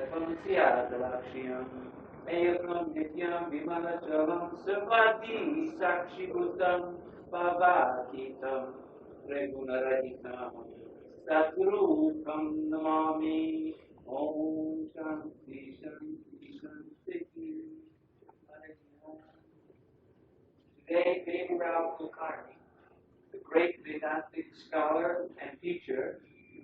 Ekam Siyadalakshiyam Ekam Nityam Vimalachalam Savati Sakshi Bhutam Bhavakitam Regunarahitam Satrupam Namami Om Shanti Shanti Shanti. Today, Devaraya Kulkarni, the great Vedantic scholar and teacher,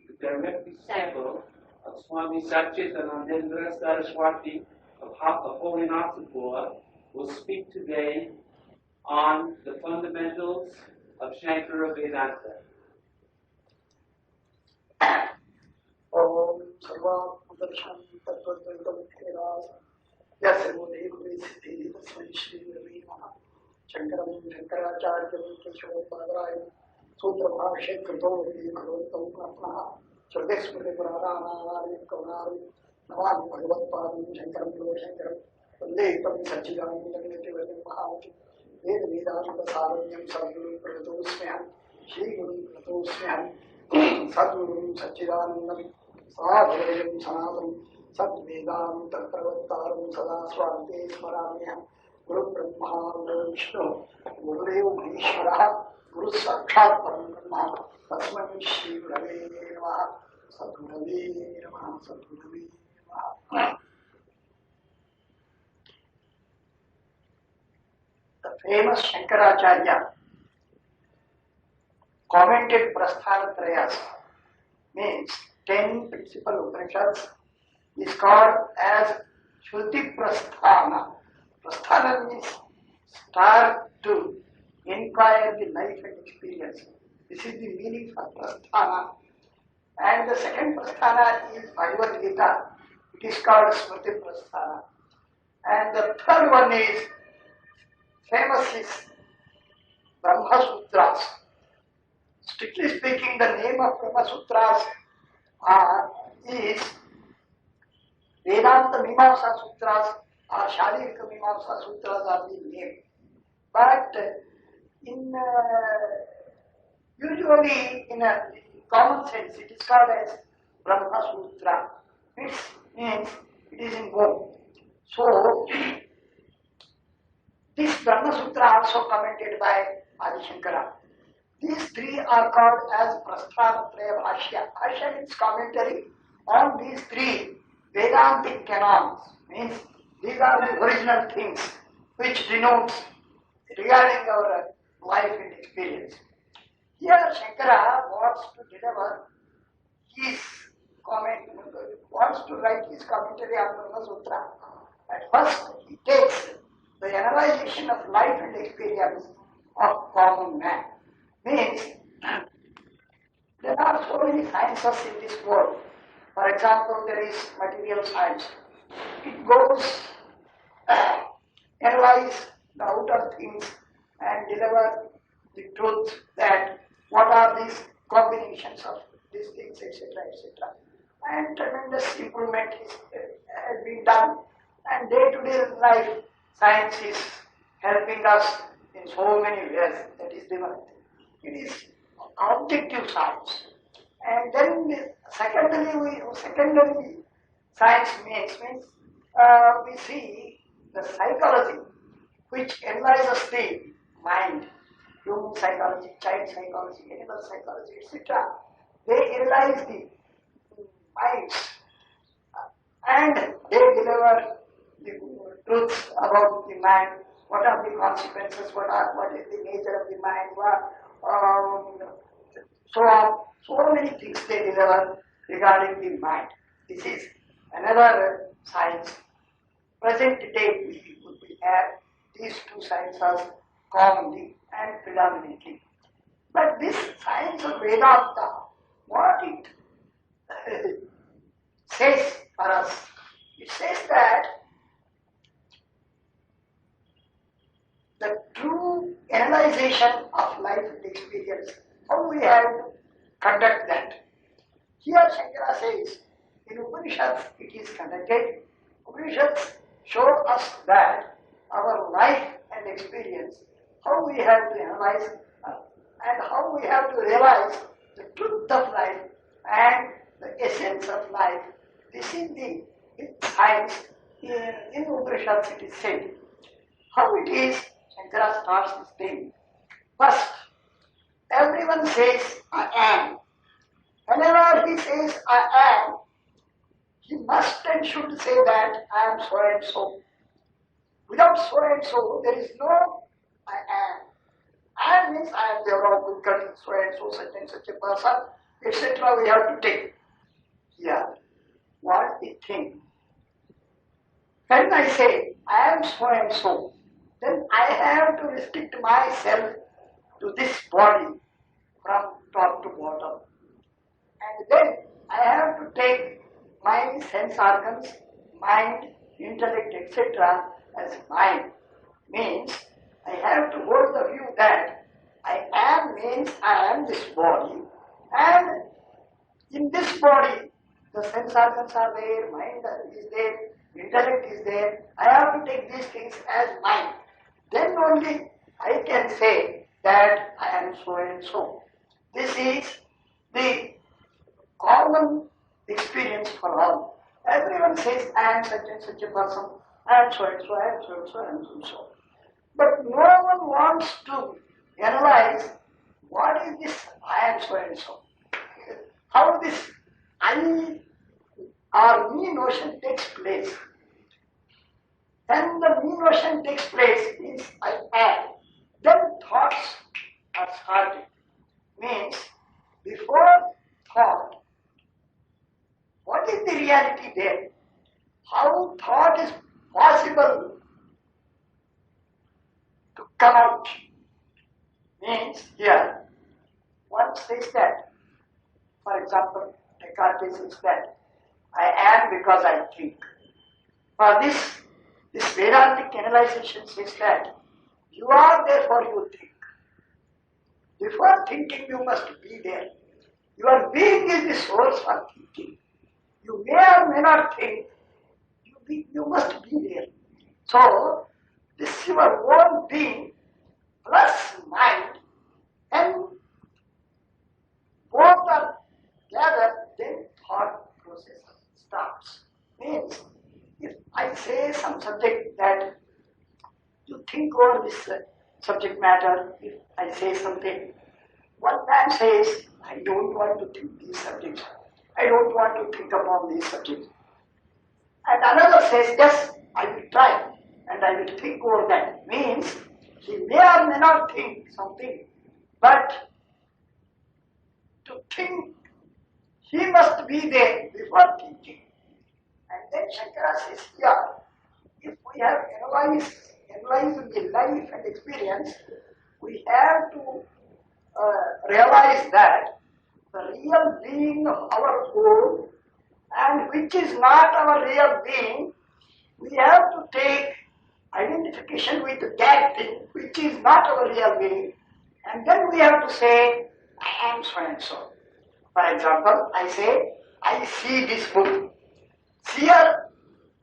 the direct disciple of Swami Satchidanandendra Saraswati of Holy Nathapur, will speak today on the fundamentals of Shankara Vedantha. Om Sarva Darshan Tattva Yasavudhi Siddhi Tasmai Shree Shankaram Shankaracharya Keshav Sutra Bhashya Krito Bhagavatam Atmaha Surdesmurti Purana Kaunari Navani Bhagavat Padam Shankaram Shankaram Vandetam Sachidanandam Nityavedam Mahavati Veda Vedanta Saranyam Sadguru Pratosmyam Shri Guru Pratosmyam Sadguru Sachidanandam Sadhurayam Sanadam Sadvedanta Pravataram Sada Swante Smaramyam Guru Brahma, Guru Vishnu, Guru Deva Maheshwara, Guru Sakshat Parabrahma, Tasmai Shri Gurave Namaha, Sadgurave Namaha, Sadgurave Namaha. The famous Shankaracharya commented Prasthanatrayas, means 10 principal Upanishads, is called as Shruti Prasthana. Prasthana means start to inquire the life and experience. This is the meaning of Prasthana. And the second Prasthana is Bhagavad Gita. It is called Smriti Prasthana. And the third one is, famous is Brahma Sutras. Strictly speaking, the name of Brahma Sutras is Vedanta Mimamsa Sutras or Sharirika Mimamsa Sutras are the name. But usually in a common sense it is called as Brahma Sutra. It means it is in one. So this Brahma Sutra also commented by Adi Shankara. These three are called as Prasthanatraya Bhashya. Bhashya means commentary on these three Vedantic canons. Means these are the original things which denotes regarding our life and experience. Here Shankara wants to deliver his comment, wants to write his commentary on Brahma Sutra. At first he takes the analyzation of life and experience of common man. Means there are so many sciences in this world. For example, there is material science. It goes analyze the outer things and deliver the truth that what are these combinations of these things, etc., etc. And tremendous improvement has been done. And day-to-day life, science is helping us in so many ways. That is developed. It is objective science. And then secondary science means we see the psychology which analyzes the mind, human psychology, child psychology, animal psychology, etc. They analyze the minds and they deliver the truths about the mind. What are the consequences? What is the nature of the mind? So on. So many things they deliver regarding the mind. This is another science. Present day we have these two sciences commonly and predominantly. But this science of Vedanta, what it says for us, it says that the true analyzation of life and experience, how we have to conduct that. Here Shankara says, in Upanishads it is conducted. Upanishads show us that our life and experience, how we have to analyze and how we have to realize the truth of life and the essence of life. This is the in science, in Upanishads it is said. How it is, Shankara starts this thing. First, everyone says, I am. Whenever he says, I am, he must and should say that I am so and so. Without so and so, there is no I am. I am means I am Devaraya, Kulkarni, so and so, such and such a person, etc. We have to take. Here, what we think. When I say I am so and so, then I have to restrict myself to this body from top to bottom. And then I have to take my sense organs, mind, intellect, etc. as mine. Means I have to hold the view that I am means I am this body, and in this body the sense organs are there, mind is there, intellect is there. I have to take these things as mine. Then only I can say that I am so and so. This is the common experience for all. Everyone says, I am such and such a person, I am so and so, I am so and so, I am so and so. But no one wants to analyze what is this I am so and so. How this I or me notion takes place. When the me notion takes place means I am. Then thoughts are started. Means before thought, what is the reality there? How thought is possible to come out? Means here, one says that, for example, Descartes says that, I am because I think. For this Vedantic analyzation says that, you are therefore you think. Before thinking you must be there. Your being is the source for thinking. You may or may not think, you must be there. So, this your own being plus mind, and both are gathered, then thought process starts. Means, if I say some subject that you think over this subject matter, if I say something, one man says, I don't want to think these subjects. I don't want to think about these subjects. And another says, yes, I will try and I will think over that. Means, he may or may not think something, but to think, he must be there before thinking. And then Shankara says, yeah, if we have analyzed the life and experience, we have to realize that the real being of our soul and which is not our real being, we have to take identification with that thing which is not our real being, and then we have to say, I am so and so. For example, I say, I see this book. Here,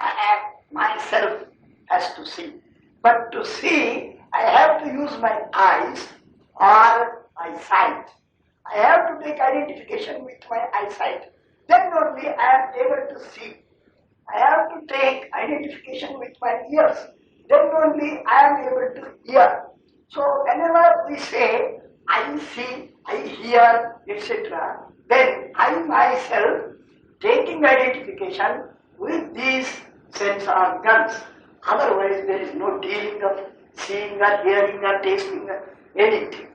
I am myself has to see. But to see, I have to use my eyes or eyesight. I have to take identification with my eyesight. Then only I am able to see. I have to take identification with my ears. Then only I am able to hear. So whenever we say, I see, I hear, etc., then I myself taking identification with these sense organs. Otherwise there is no dealing of seeing or hearing or tasting or anything.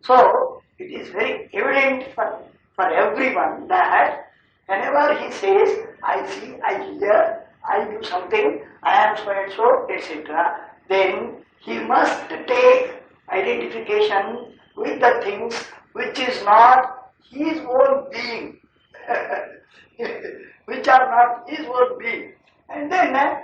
So it is very evident for everyone that whenever he says, I see, I hear, I do something, I am so and so, etc., then he must take identification with the things which is not his own being, which are not his own being. And then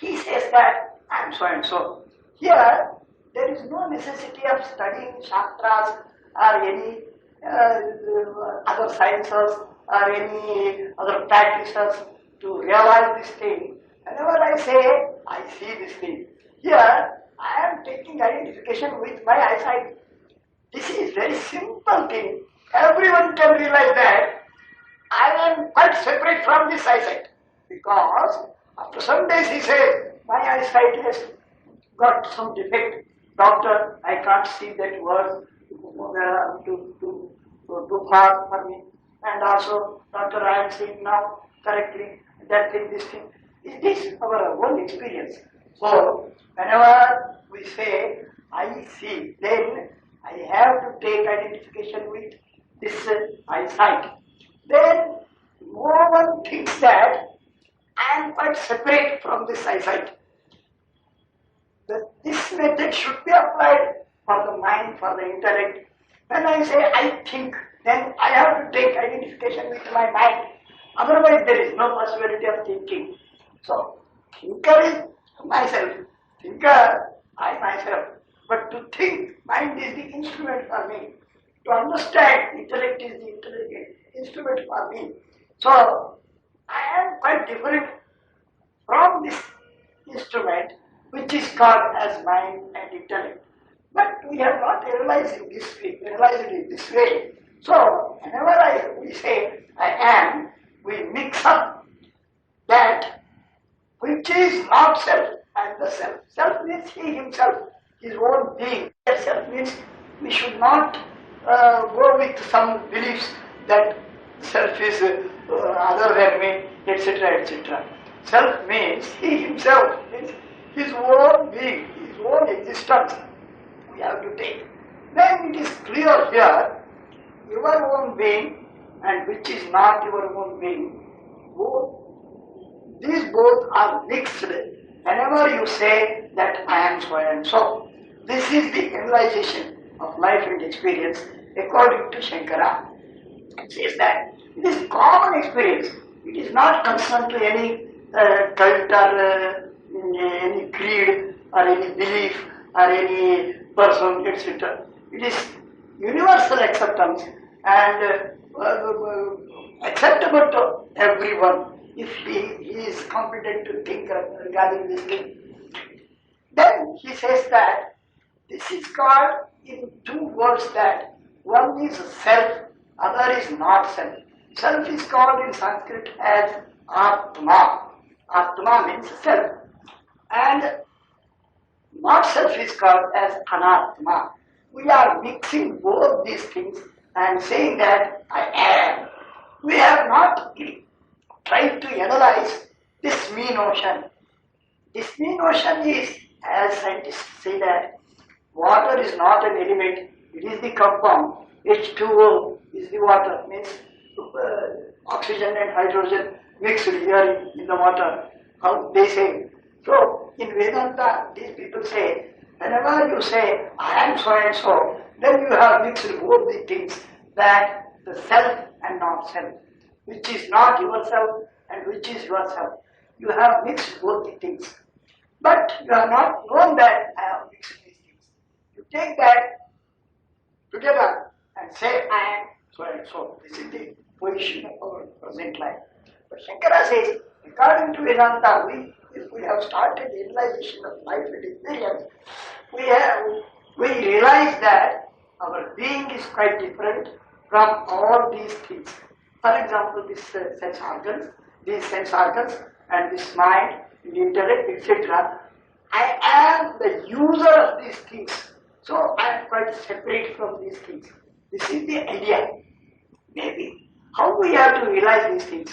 he says that I am so and so. Here, there is no necessity of studying Shastras or any other sciences or any other practices to realize this thing. Whenever I say, I see this thing. Here, I am taking identification with my eyesight. This is very simple thing. Everyone can realize that I am quite separate from this eyesight. Because after some days he says, my eyesight has got some defect. Doctor, I can't see that word too far for me. And also, doctor, I am seeing now correctly that thing, this thing. It is our own experience. So, whenever we say, I see, then I have to take identification with this eyesight. Then, no one thinks that I am quite separate from this eyesight. This method should be applied for the mind, for the intellect. When I say I think, then I have to take identification with my mind. Otherwise, there is no possibility of thinking. So, thinker is myself. Thinker, I myself. But to think, mind is the instrument for me. To understand, intellect is the instrument for me. So, I am quite different from this instrument, which is called as mind and intellect. But we have not realized it this way. So, whenever we say I am, we mix up that which is not self and the self. Self means he himself, his own being. Self means we should not go with some beliefs that self is other than me, etc., etc. Self means he himself, means his own being, his own existence. We have to take. Then it is clear here, your own being and which is not your own being, these both are mixed. Whenever you say that I am so and so, this is the analyzation of life and experience according to Shankara. It says that it is common experience. It is not concerned to any cult or any creed or any belief or any person, etc. It is universal acceptance and acceptable to everyone if he is competent to think regarding this thing. Then he says that this is called in two words, that one is self, other is not self. Self is called in Sanskrit as Atma. Atma means self. And not self is called as Anatma. We are mixing both these things and saying that I am. We have not tried to analyze this me notion. This me notion is, as scientists say, that water is not an element, it is the compound. H2O is the water, means oxygen and hydrogen mixed here in the water, how they say. So, in Vedanta, these people say, whenever you say, I am so and so, then you have mixed both the things, that the self and not self, which is not yourself and which is yourself. You have mixed both the things. But you have not known that I have mixed these things. You take that together and say, I am so and so. This is the position of our present life. But Shankara says, according to Vedanta, if we have started the realization of life and experience, we realize that our being is quite different from all these things. For example, these sense organs and this mind, the intellect, etc. I am the user of these things. So I am quite separate from these things. This is the idea. Maybe. How we have to realize these things?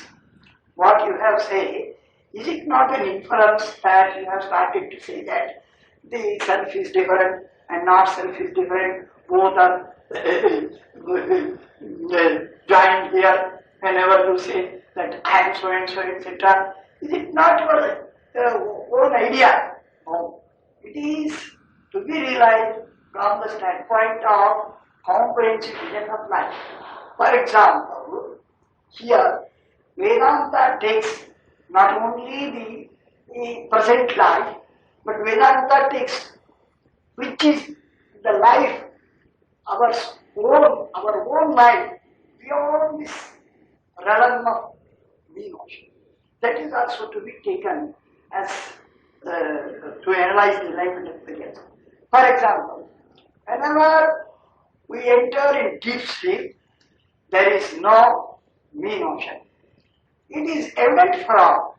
What you have said, is it not an inference that you have started to say that the self is different and not self is different, both are joined here whenever you say that I am so and so, etc. Is it not your own idea? No. It is to be realized from the standpoint of comprehensive vision of life. For example, here Vedanta takes not only the present life, but Vedanta takes which is the life, our own life, beyond this realm of me notion. That is also to be taken as to analyze the life and experience. For example, whenever we enter in deep sleep, there is no me notion. It is evident from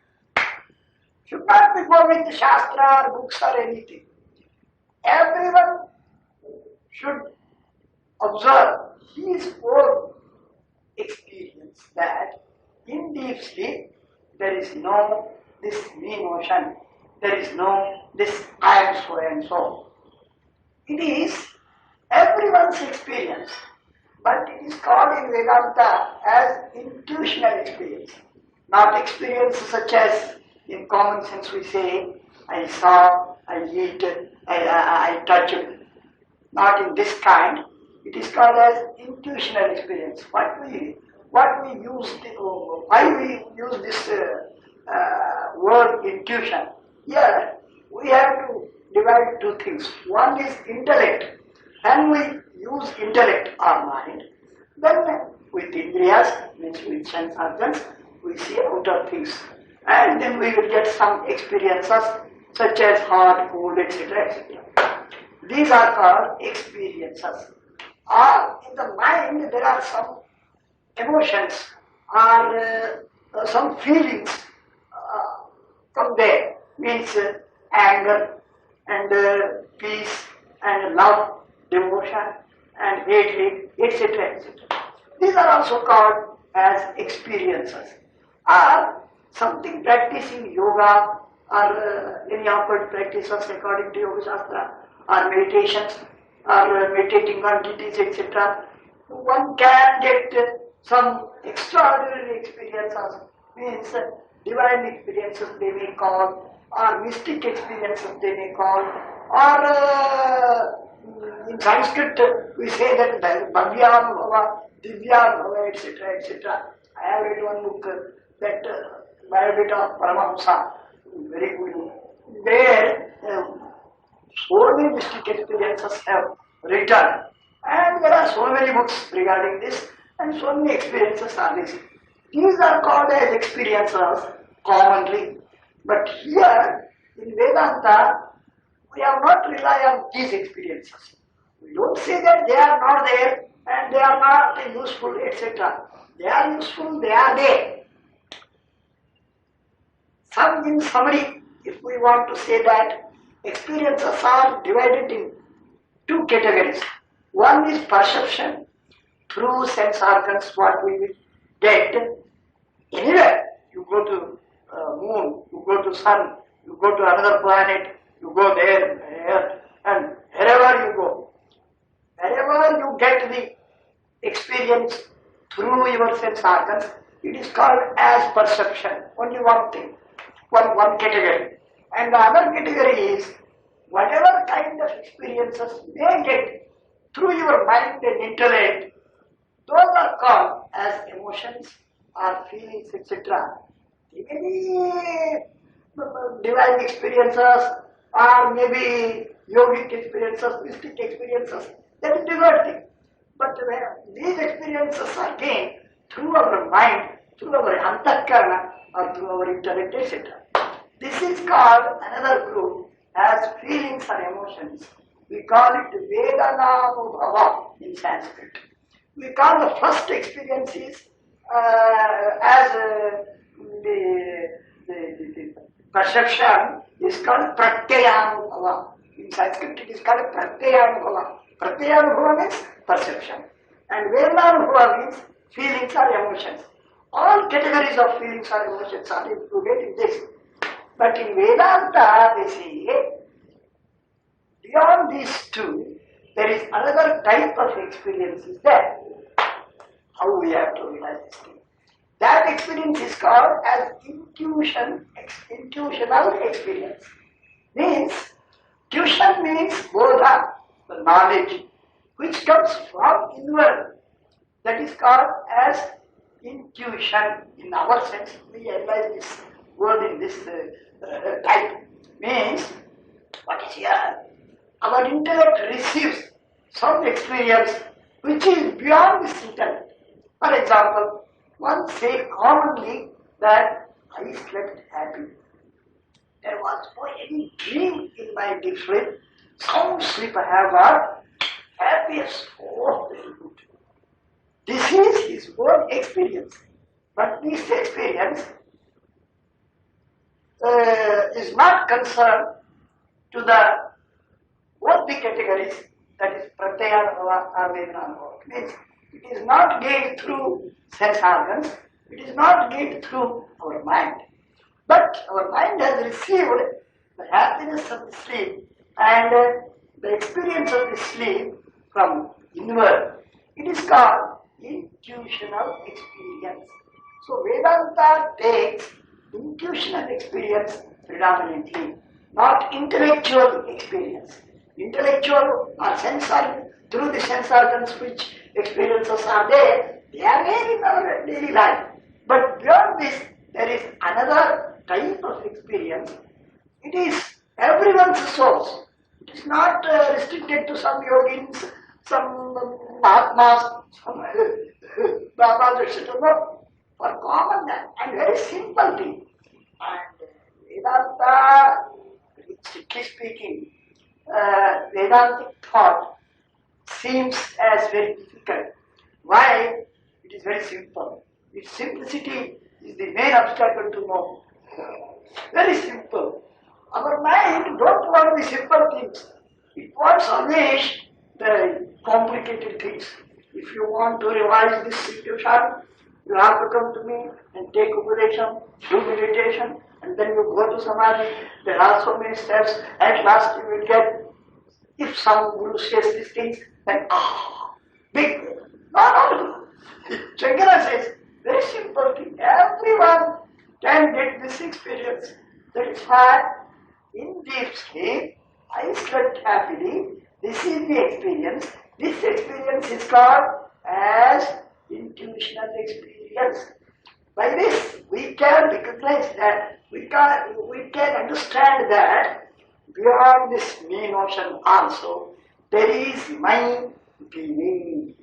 Should not be go with Shastra or books or anything. Everyone should observe his own experience that in deep sleep there is no this me motion, there is no this I am so and so. It is everyone's experience, but it is called in Vedanta as intuitional experience, not experience such as in common sense we say, I saw, I eat, I touched. Not in this kind. It is called as intuitional experience. Why we use this word intuition? Here we have to divide two things. One is intellect. Then we use intellect or mind. Then with indriyas, means with sense organs, we see outer things. And then we will get some experiences such as hot, cold, etc. etc. These are called experiences. Or in the mind there are some emotions or some feelings from there. Means anger and peace and love, devotion and hatred, etc. etc. These are also called as experiences. Or something practicing yoga or any occult practices according to Yoga Shastra or meditations or meditating on deities, etc. One can get some extraordinary experiences, means divine experiences they may call, or mystic experiences they may call, or in Sanskrit we say that Bhavyam Divyam, etc. etc. I have read one book that biography of Paramahamsa, very good. There, so many mystic experiences have written, and there are so many books regarding this, and so many experiences are this. These are called as experiences commonly, but here in Vedanta, we have not rely on these experiences. We don't say that they are not there and they are not useful, etc. They are useful, they are there. In summary, if we want to say that experiences are divided in two categories. One is perception through sense organs, what we will get anywhere. You go to moon, you go to sun, you go to another planet, you go there, here, and wherever you go, wherever you get the experience through your sense organs, it is called as perception. Only one thing, one category. And the other category is whatever kind of experiences they get through your mind and intellect, those are called as emotions or feelings, etc. Maybe divine experiences or maybe yogic experiences, mystic experiences, that is different thing. But these experiences are gained through our mind, through our antakarana or through our intellect, etc. This is called another group as feelings or emotions. We call it Vedananubhava in Sanskrit. We call the first experiences as the perception is called Pratyayanubhava. In Sanskrit it is called Pratyayanubhava. Pratyayanubhava means perception. And Vedananubhava means feelings or emotions. All categories of feelings or emotions are included in this. But in Vedanta they say, beyond these two, there is another type of experience is there. How we have to realize this thing. That experience is called as intuitional experience. Means, tuition means bodha, the knowledge, which comes from inward. That is called as intuition. In our sense, we analyze this word in this type. Means, what is here? Our intellect receives some experience which is beyond this intellect. For example, one say commonly that I slept happy. There was no any dream in my deep sleep. Sound sleep I have got. Happiest, oh very good. This is his own experience. But this experience is not concerned to the both the categories, that is pratyaya or vedana. Means it is not gained through sense organs, it is not gained through our mind. But our mind has received the happiness of the sleep and the experience of the sleep from inward. It is called intuitional experience. So Vedanta takes intuitional experience predominantly, not intellectual experience. Intellectual or sense organ, through the sense organs which experiences are there, they are there in our daily life. But beyond this, there is another type of experience. It is everyone's source. It is not restricted to some yogins, some Mahatmas, some Babas, etc. No, for common man and very simple thing. And Vedanta, strictly speaking, Vedantic thought seems as very difficult. Why? It is very simple. Its simplicity is the main obstacle to know. Very simple. Our mind don't want the simple things. It wants always the complicated things. If you want to revise this situation, you have to come to me and take upadesham, do meditation, and then you go to samadhi. There are so many steps. At last you will get, if some guru says these things, then big. No. Shankara says, very simple thing. Everyone can get this experience. That is why in deep sleep, I slept happily. This is the experience. This experience is called as intuitional experience. By this, we can recognize that, we can understand that beyond this me notion also, there is my being.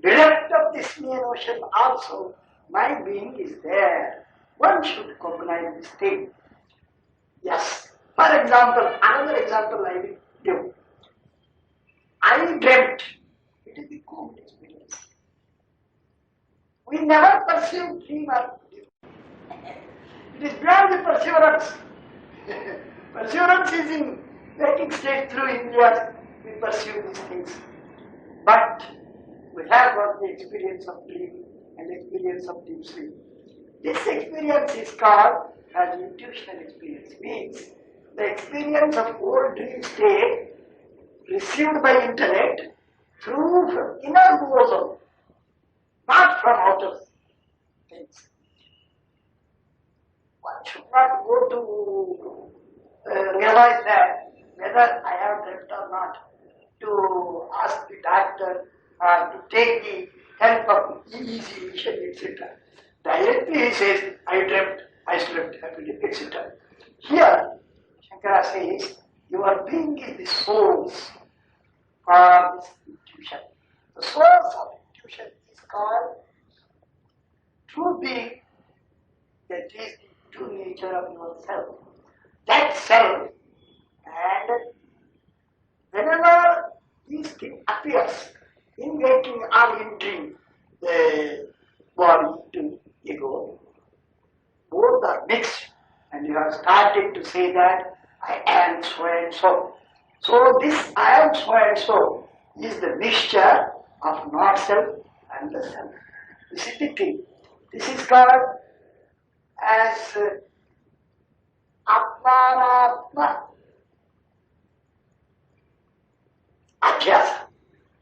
Bereft of this me notion also, my being is there. One should cognize this thing. Yes. For example, another example I will give. I dreamt. It is the common experience. We never perceive dream or dream. It is beyond the perseverance. Perseverance is in waking state through Indriyas. We perceive these things. But we have got the experience of dream and experience of deep sleep. This experience is called as intuitional experience. Means the experience of whole dream state received by intellect through from inner bosom, not from outer things. One should not go to realize that whether I have dreamt or not, to ask the doctor or to take the help of easy, etc. Directly he says, I dreamt, I slept happily, etc. Here, Shankara says, your being is the source of this intuition. The source of intuition is called true being, that is the true nature of yourself. That self, and whenever this thing appears in waking or in dream, the body to ego, both are mixed, and you have started to say that I am so and so. So this I am so and so is the mixture of not self and the self. This is the thing. This is called as Atmanatma Adhyasa.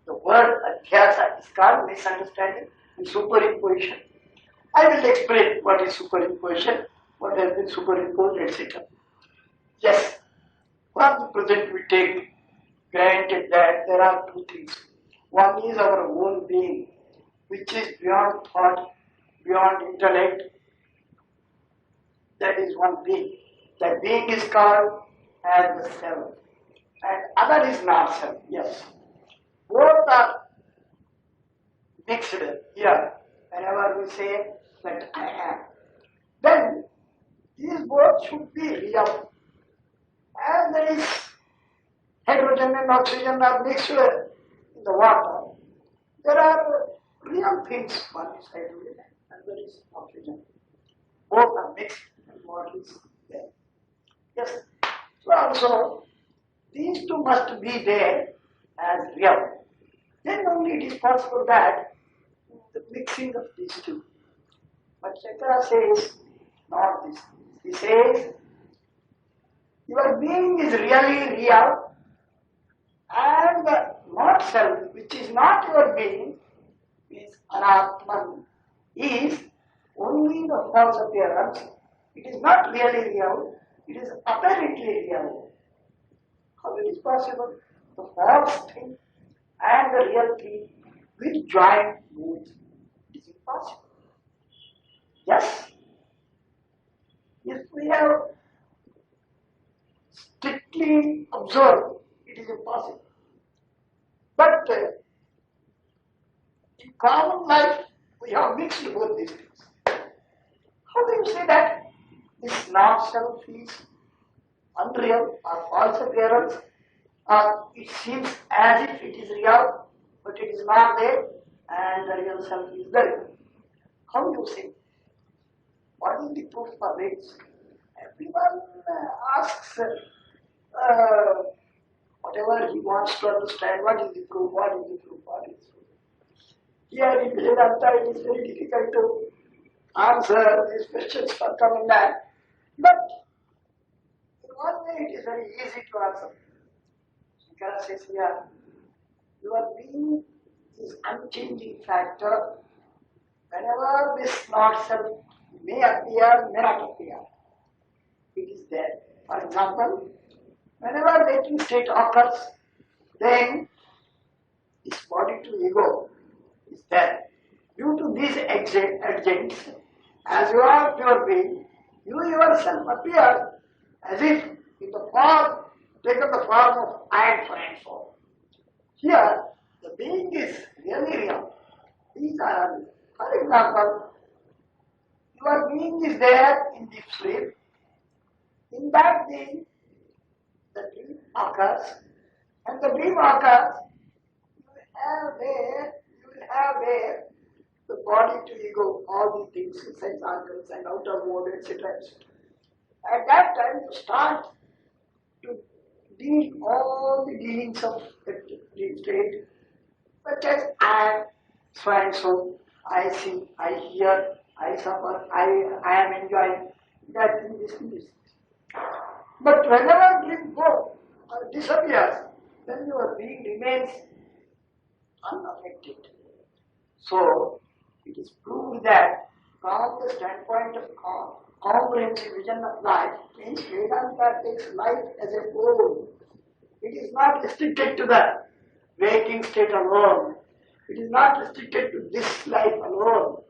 The word Adhyasa is called misunderstanding and superimposition. I will explain what is superimposition, what has been superimposed, etc. Yes, for the present we take granted that there are two things. One is our own being, which is beyond thought, beyond intellect. That is one being. That being is called as the self. And other is not self. Yes. Both are mixed here. Whenever we say that I am, then these both should be real. As there is hydrogen and oxygen are mixed in the water, there are real things. One is hydrogen and there is oxygen. Both are mixed and what is there. also these two must be there as real. Then only it is possible that the mixing of these two. But Shankara says not this. He says your being is really real and the not self, which is not your being, is anatman, is only the false appearance. It is not really real, it is apparently real. How it is possible? The false thing and the real thing will join both. It is impossible. Yes, if we have strictly observed, it is impossible. But in common life, we have mixed both these things. How do you say that this not-self is unreal or false appearance, or it seems as if it is real, but it is not there, and the real self is there? How do you say? What is the proof for this? Everyone asks whatever he wants to understand, what is the proof, what is the proof, what is the proof. Here in Vedanta it is very difficult to answer these questions for coming back, but in one way it is very easy to answer. Shankara says here, your being is unchanging factor. Whenever this not self may appear, may not appear, it is there. For example, whenever waking state occurs, then this body to ego is there. Due to these agents, as you are pure being, you yourself appear as if in the form, taken the form of I am so and so. Here, the being is really real. These are, for example, your being is there in deep sleep. In that being, the dream occurs, and the dream occurs, you will have there the body to ego, all these things, sense organs and outer world, etc. At that time, you start to deal all the dealings of the dream state, such as I am so and so, I see, I hear, I suffer, I am enjoying that thing, this thing, this. But whenever dream goes or disappears, then your being remains unaffected. So, it is proved that from the standpoint of comprehensive vision of life, means Vedanta takes life as a whole. It is not restricted to the waking state alone. It is not restricted to this life alone.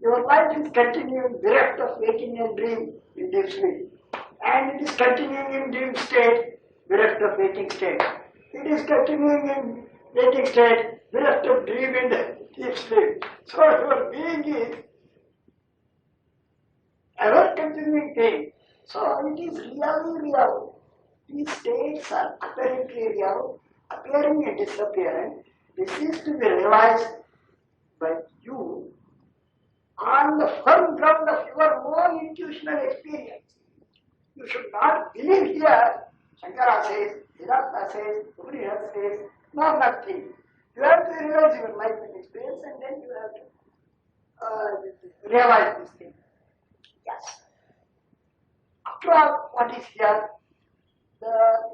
Your life is continuing bereft of waking and dream in deep sleep. And it is continuing in dream state, bereft of waking state. It is continuing in waking state, bereft of dream in the deep sleep. So your being is ever continuing thing. So it is really real. These states are apparently real, appearing and disappearing. This is to be realized by you on the firm ground of your own intuitional experience. You should not believe here, Shankara says, Vedanta says, somebody else says, no, nothing. You have to realize your life and experience, and then you have to realize this thing. Yes. After all, what is here?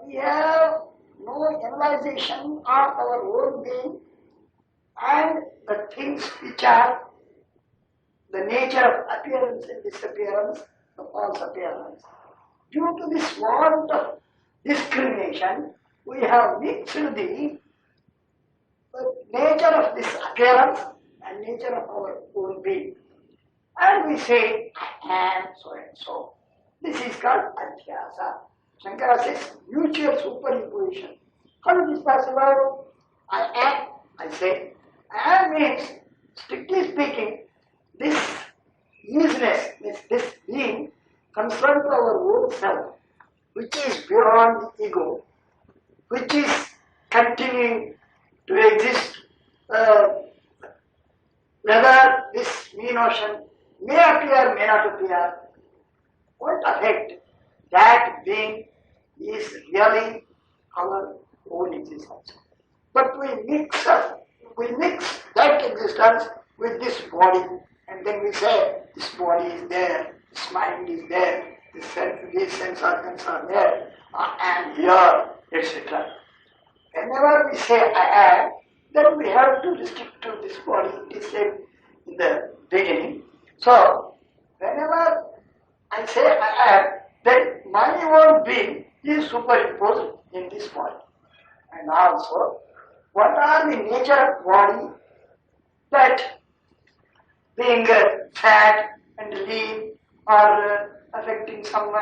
We have no analyzation of our own being and the things which are the nature of appearance and disappearance, the false appearance. Due to this want of discrimination, we have mixed the nature of this appearance and nature of our own being. And we say, I am so and so. This is called adhyasa. Shankara says, mutual superimposition. How is this possible? I am, I say. I am means, strictly speaking, this isness, this being, concerned to our own self, which is beyond the ego, which is continuing to exist, whether this me notion may appear, may not appear, won't affect that being is really our own existence. But we mix that existence with this body, and then we say this body is there, this mind is there, these sense organs are there, I am here, etc. Whenever we say I am, then we have to restrict to this body. It is said in the beginning. So, whenever I say I am, then my own being is superimposed in this body. And also, what are the nature of body? That being fat and lean or affecting some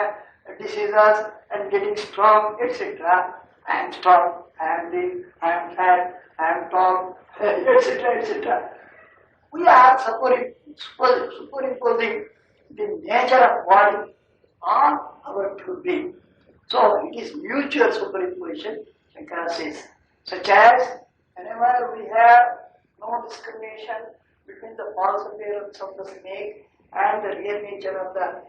diseases and getting strong, etc. I am strong, I am lean, I am fat, I am tall, etc. etc. We are superimposing the nature of body on our true being. So it is mutual superimposition, Shankara says, such as whenever we have no discrimination between the false appearance of the snake and the real nature of the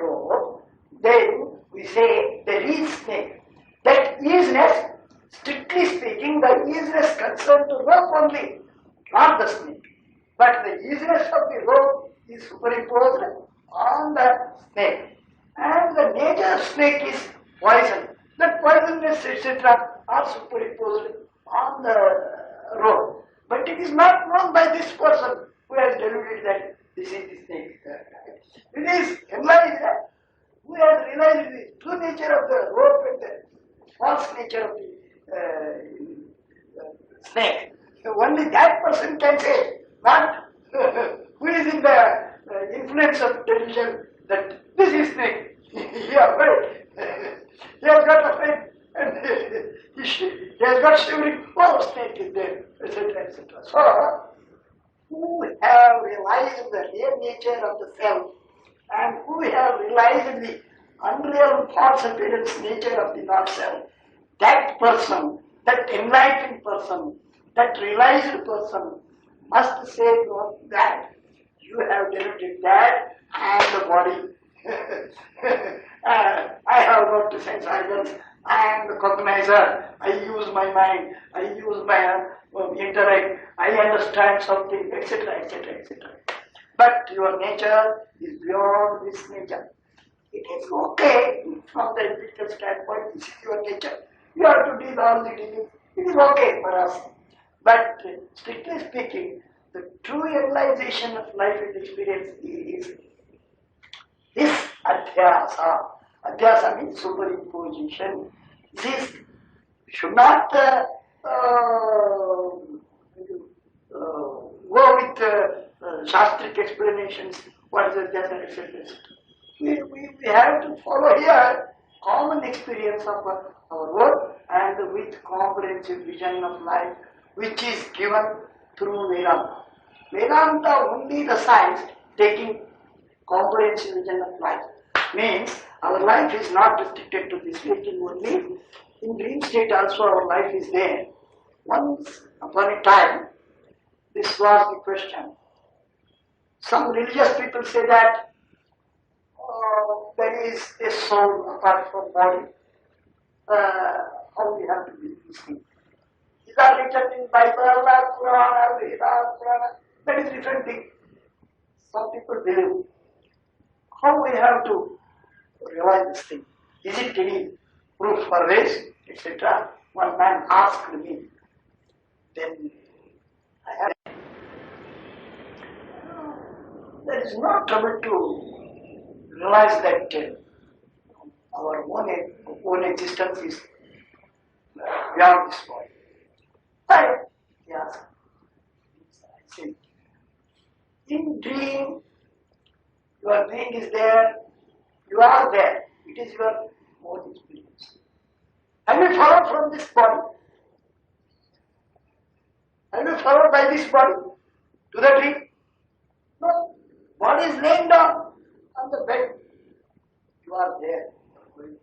rope, then we say there is snake. That isness, strictly speaking, the isness concerned to rope only, not the snake. But the isness of the rope is superimposed on the snake. And the nature of snake is poison. That poisonous, etc. are superimposed on the rope. But it is not known by this person who has deluded that this is the snake. It is enlightened who has realized the true nature of the rope and the false nature of the snake. So only that person can say, not who is in the influence of delusion, that this is snake. He afraid. He has got afraid and he has got shivering. Oh, snake is there, etc. etc. So, who have realized the real nature of the self and who have realized the unreal false appearance nature of the not self, that person, that enlightened person, that realized person must say that you have deluded that and the body. I have got the sense organs, I am the cognizer, I use my mind, I use my intellect, I understand something, etc., etc., etc. But your nature is beyond this nature. It is okay from the empirical standpoint, this is your nature. You have to deal all the dealings. It is okay for us. But strictly speaking, the true realization of life and experience is this adhyasa. Adhyasa means superimposition. This should not go with shastric explanations, what is adhyasa, etc. We have to follow here common experience of our work and with comprehensive vision of life, which is given through Vedanta. Vedanta only the science taking comprehensive vision of life. Means our life is not restricted to this waking only. In dream state also our life is there. Once upon a time, this was the question. Some religious people say that there is a soul apart from body. How we have to believe this thing? These are written in Bible, Quran, Veda, Quran. That is different thing. Some people believe. How we have to realize this thing? Is it any proof for this, etc.? One man asked me. Then I have. There is no trouble to realize that our own existence is beyond this body. But, yes, I say, in dream, your being is there, you are there. It is your own experience. Have you followed from this body? Have you followed by this body to the dream? No. Body is laying down on the bed. You are there. And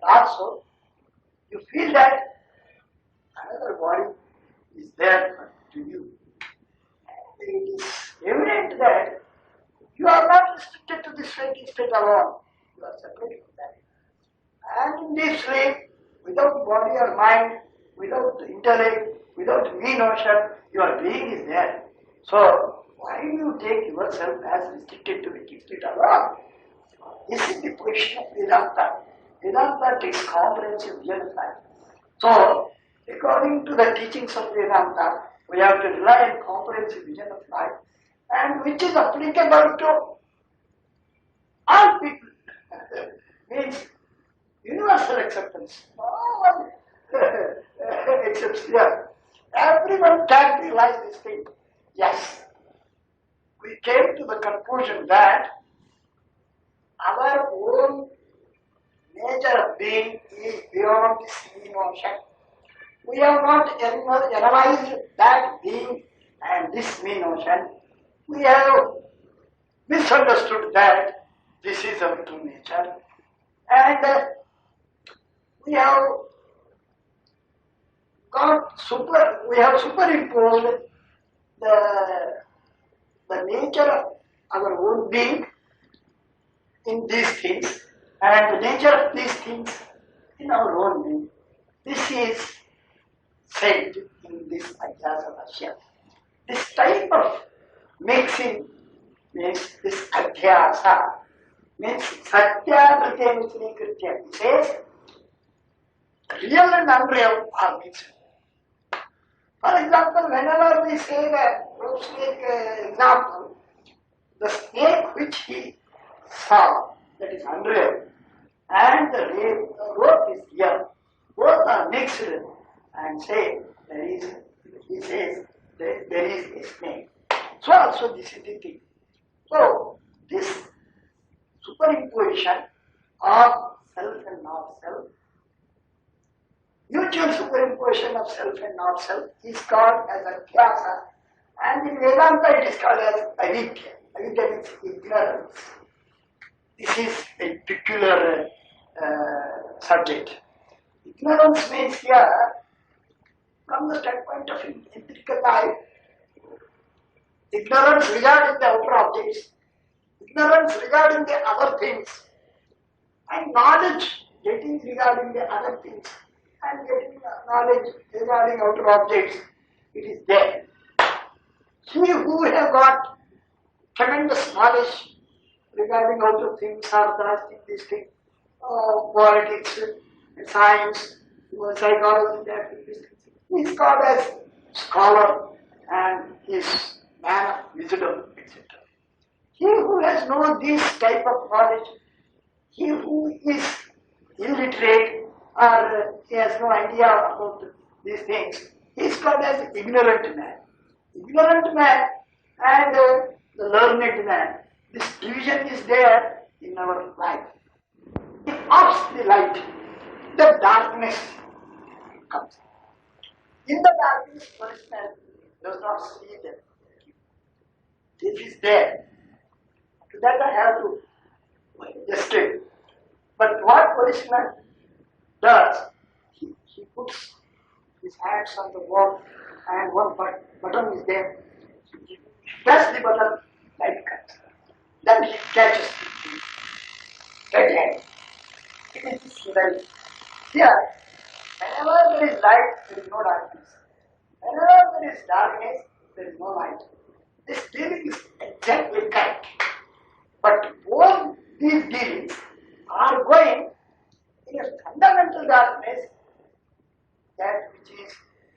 also, you feel that another body is there to you. And it is evident that you are not restricted to this waking state alone. You are separate from that. And in this way, without body or mind, without intellect, without me notion, your being is there. So, why do you take yourself as restricted to the split alone? This is the position of Vedanta. Vedanta takes comprehensive view of life. So, according to the teachings of Vedanta, we have to rely on comprehensive vision of life, and which is applicable to all people. Means universal acceptance. No one accepts here. Everyone can realize this thing. Yes. We came to the conclusion that our own nature of being is beyond this emotion. We have not analyzed that being and this me notion. We have misunderstood that this is our true nature, and we have superimposed the nature of our own being in these things, and the nature of these things in our own being. This is said in this Adhyasa. This type of mixing means this Adhyasa, means Satya Pratyam Kritya. It says real and unreal are mixed. For example, whenever we say that snake example, the snake which he saw, that is unreal, and the rope is real, both are mixed and say he says there is a snake. So also this is the thing. So this superimposition of self and not self, mutual superimposition of self and not self, is called as Adhyasa, and in Vedanta it is called as Avidya. Avidya means ignorance. This is a peculiar subject. Ignorance means here, from the standpoint of empirical life, ignorance regarding the outer objects, ignorance regarding the other things, and knowledge getting regarding the other things, and getting knowledge regarding outer objects, it is there. He who has got tremendous knowledge regarding outer things, arthas, this thing, politics, science, psychology, he is called as scholar and is man of wisdom, etc. He who has no this type of knowledge, he who is illiterate or he has no idea about these things, he is called as ignorant man. Ignorant man and the learned man. This division is there in our life. It offs the light, the darkness comes. In the darkness, person does not see them. It is there. To that I have to escape. But what policeman does, he puts his hands on the wall and one button is there. He presses the button, light comes. Then he catches the thief. Right hand. It is right. Here, whenever there is light, there is no darkness. Whenever there is darkness, there is no light. This dealing is exactly correct. But both these dealings are going in a fundamental darkness, that which is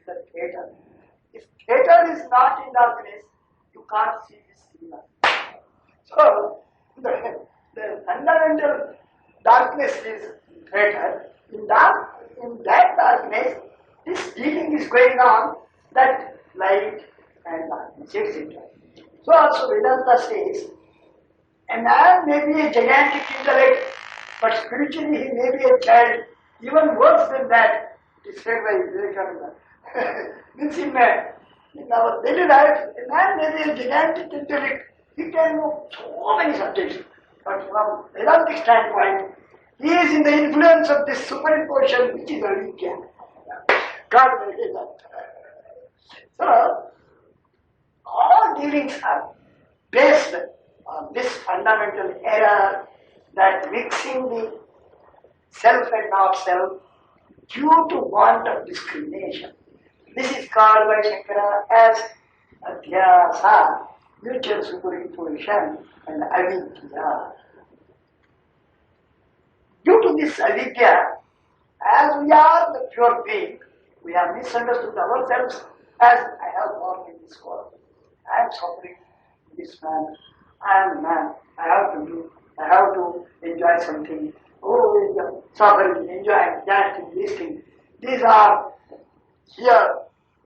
the theatre. If theatre is not in darkness, you can't see this cinema. So, the fundamental darkness is theatre. In that darkness, this dealing is going on, that light and darkness, etc. So also Vedanta says, a man may be a gigantic intellect, but spiritually he may be a child, even worse than that. It is said by Vivekananda. Means in our daily life, a man may be a gigantic intellect, he can know so many subjects, but from Vedantic standpoint, he is in the influence of this superimposition, which is avidya. God will do that. So, all dealings are based on this fundamental error that mixing the self and not self due to want of discrimination. This is called by Shankara as adhyasa, mutual superimposition, and avidya. Due to this avidya, as we are the pure being, we have misunderstood ourselves as I have born in this world. I am suffering in this manner. I am a man. I have to enjoy something. Oh, suffering, enjoying, that thing, this thing. These are here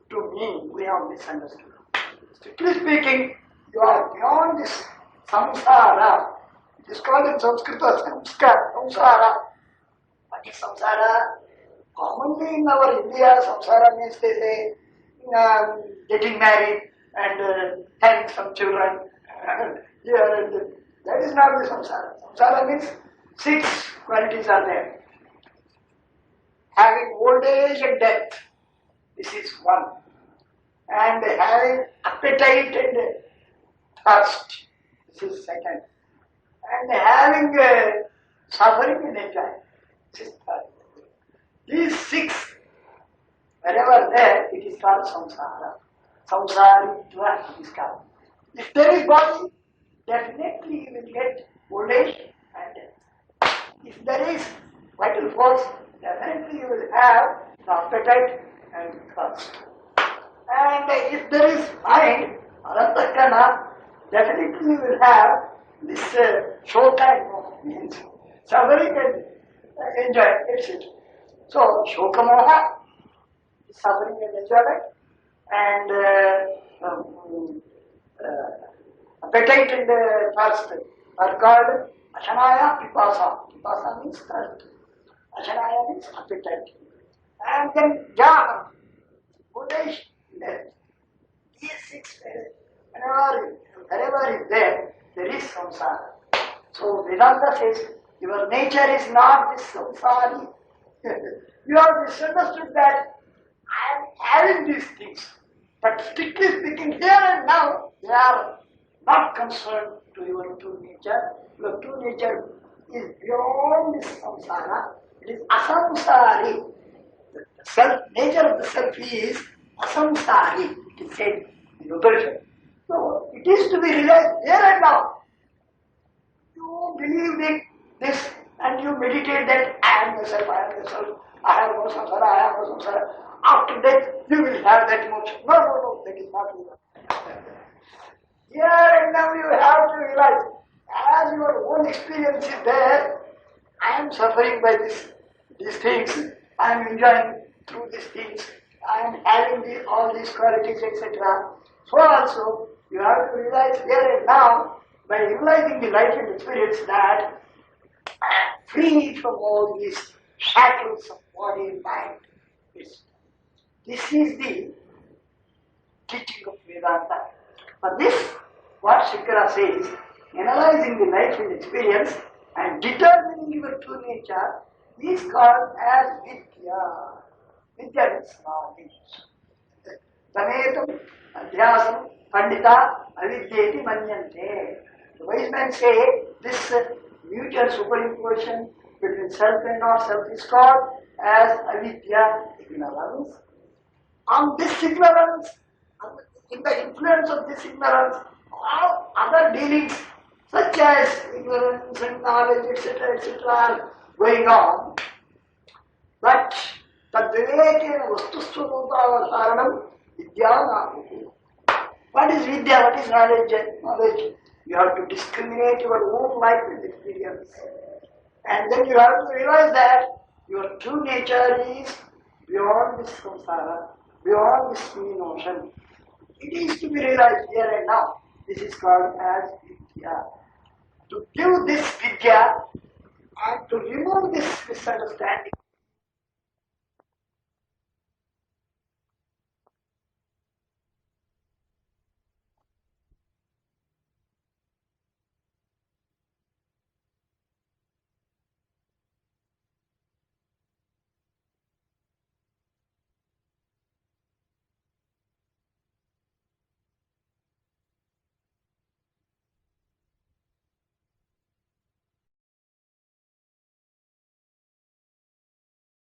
to me, we have misunderstood. Strictly speaking, you are beyond this samsara. It is called in Sanskrit samsara. What is samsara? Commonly in our India, samsara means they say getting married and having some children. Here and there. That is not the samsara. Samsara means 6 qualities are there. Having old age and death, this is one. And having appetite and thirst, this is second. And having suffering and enjoy, this is third. These 6, wherever there, it is called samsara. Samsaritva is called. If there is body, definitely you will get old age and death. If there is vital force, definitely you will have the appetite and thirst. And if there is mind, arantakana, definitely you will have this shoka, means suffering and enjoy, etc. So, shokamoha, suffering and enjoyment, and appetite and thirst are called ashanaya pipasa. Pipasa means thirst. Ashanaya means appetite. And then jhana, Buddhist, these 6, wherever is there, there is samsara. So Vedanta says, your nature is not this samsari. You have misunderstood that I am having these things. But strictly speaking, here and now, they are not concerned to your true nature. Your true nature is beyond this samsara. It is asamsari. The self, nature of the self is asamsari. It is said in Upanishad. So it is to be realized here and now. You believe in this and you meditate that I am myself, I have no samsara, I have no samsara. After death, you will have that emotion. No, that is not real. Here and now you have to realize, as your own experience is there, I am suffering by these things, I am enjoying through these things, I am having all these qualities, etc. So also, you have to realize here and now, by realizing the life and experience that I am free from all these shackles of body and mind. This is the teaching of Vedanta. For this, what Shankara says, analyzing the life and experience and determining your true nature is called as vidya. Vidya means knowledge. Tametam, adhyasam, pandita, avidyeti manyante. The wise men say this mutual superimposition between self and not self is called as avidya, ignorance. On this ignorance, in the influence of this ignorance, all other dealings such as ignorance and knowledge, etc., are going on. But tadvivekena vastusvarupaavasaranam vidya. What is vidya? What is knowledge? You have to discriminate your own life and experience. And then you have to realize that your true nature is beyond this samsara, beyond this notion. It is to be realized here and now. This is called as vidya. To give this vidya and to remove this misunderstanding